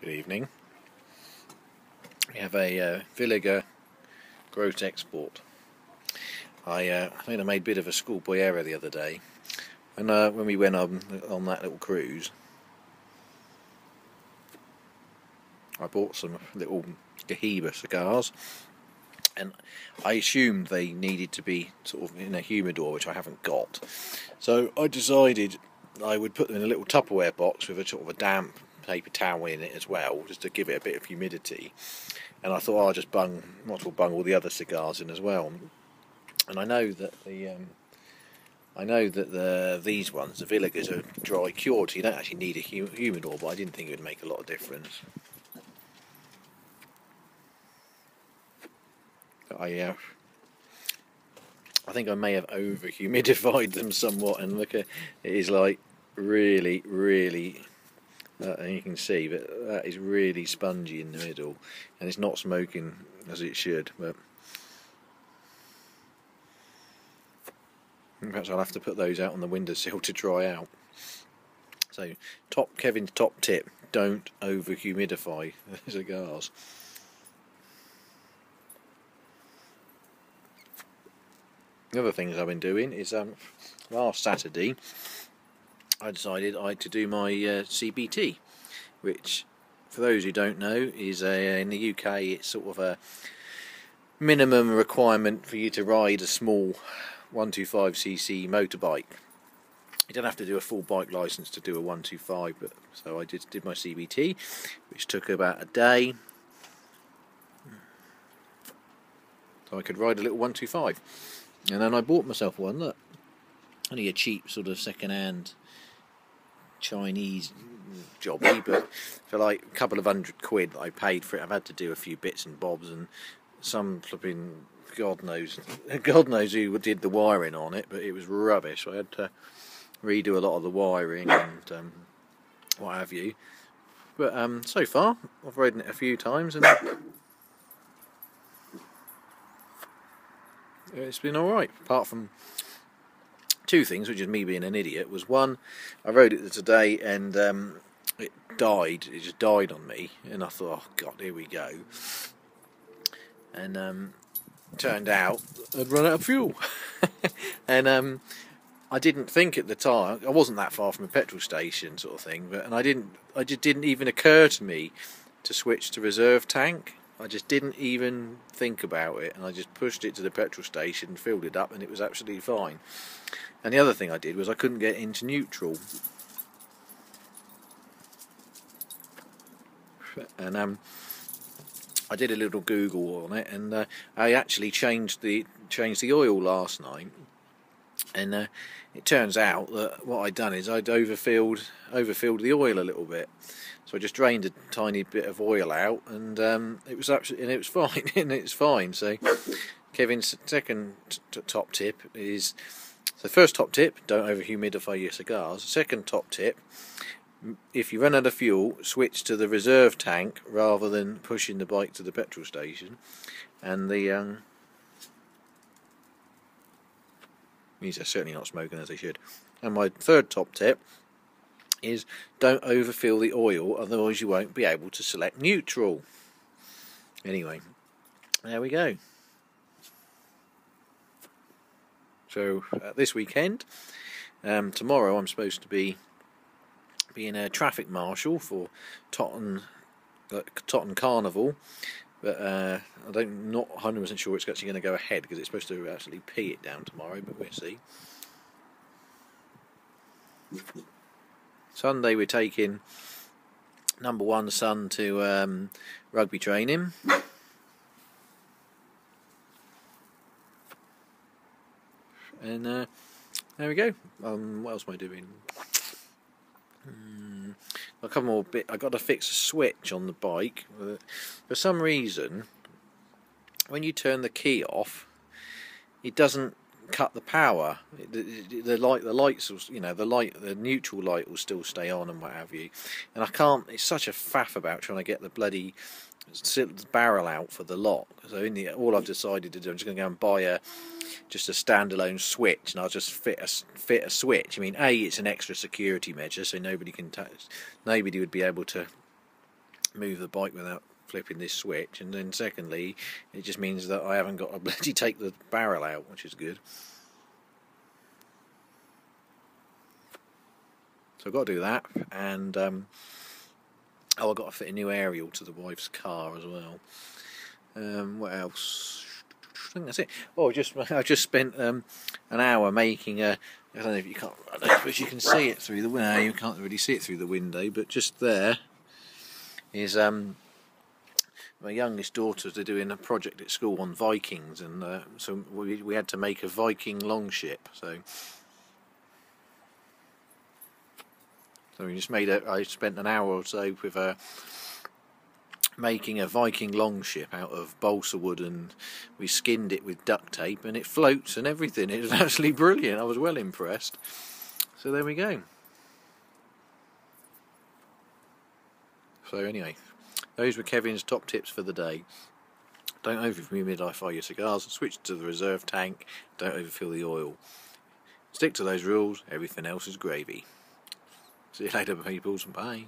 Good evening. We have a Villiger Groat Export. I think I made a bit of a schoolboy error the other day. And when we went on that little cruise, I bought some little Cohiba cigars, and I assumed they needed to be sort of in a humidor, which I haven't got. So I decided I would put them in a little Tupperware box with a sort of a damp paper towel in it as well, just to give it a bit of humidity. And I thought I'll just bung all the other cigars in as well. And I know that these ones, the Villigers, are dry cured, so you don't actually need a humidor. But I didn't think it would make a lot of difference. I think I may have over humidified them somewhat, and look, at it is like really, and you can see that that is really spongy in the middle, and it's not smoking as it should. But perhaps I'll have to put those out on the windowsill to dry out. So, Kevin's top tip: don't over humidify the cigars. The other things I've been doing is last Saturday I decided I had to do my CBT, which, for those who don't know, is in the UK it's sort of a minimum requirement for you to ride a small 125cc motorbike. You don't have to do a full bike licence to do a 125, but so I just did my CBT, which took about a day, so I could ride a little 125. And then I bought myself one, look, only a cheap sort of second-hand Chinese jobby, but for like a couple of £100 that I paid for it, I've had to do a few bits and bobs, and some flipping God knows who did the wiring on it, but it was rubbish. So I had to redo a lot of the wiring and what have you. But so far, I've ridden it a few times, and it's been alright, apart from two things, which is me being an idiot. Was one, I rode it today and it just died on me, and I thought, oh God, here we go. And turned out I'd run out of fuel. And I didn't think at the time, I wasn't that far from a petrol station sort of thing, but it just didn't even occur to me to switch to reserve tank. I just didn't even think about it, and I just pushed it to the petrol station, filled it up, and it was absolutely fine. And the other thing I did was I couldn't get into neutral. And I did a little Google on it, and I actually changed the oil last night. And it turns out that what I'd done is I'd overfilled the oil a little bit. So I just drained a tiny bit of oil out, and it was fine. And it's fine. So Kevin's second top tip is, so first top tip: don't over humidify your cigars. Second top tip: if you run out of fuel, switch to the reserve tank rather than pushing the bike to the petrol station. And these are certainly not smoking as they should. And my third top tip is don't overfill the oil, otherwise you won't be able to select neutral. Anyway, there we go. So this weekend, tomorrow I'm supposed to be being a traffic marshal for Totten Carnival, but I'm not 100% sure it's actually going to go ahead, because it's supposed to actually pee it down tomorrow, but we'll see. Sunday we're taking number one son to rugby training. And there we go. What else am I doing? A couple more bits. I got to fix a switch on the bike. For some reason, when you turn the key off, it doesn't cut the power. The lights, the neutral light will still stay on and what have you. And I can't. It's such a faff about trying to get the bloody barrel out for the lock. So all I've decided to do, I'm just going to go and buy just a standalone switch, and I'll just fit a switch. I mean, it's an extra security measure, so nobody would be able to move the bike without flipping this switch, and then secondly, it just means that I haven't got to bloody take the barrel out, which is good. So I've got to do that, and oh, I've got to fit a new aerial to the wife's car as well. What else? I think that's it. Oh, I just spent an hour making a. I don't know if you can't. I don't suppose you can see it through the window. You can't really see it through the window, but just there is my youngest daughters are doing a project at school on Vikings, and so we had to make a Viking longship. So we just I spent an hour or so with making a Viking longship out of balsa wood, and we skinned it with duct tape, and it floats and everything. It was absolutely brilliant. I was well impressed. So there we go. So anyway, those were Kevin's top tips for the day. Don't over-humidify your cigars, switch to the reserve tank, don't overfill the oil. Stick to those rules, everything else is gravy. See you later, peoples, bye.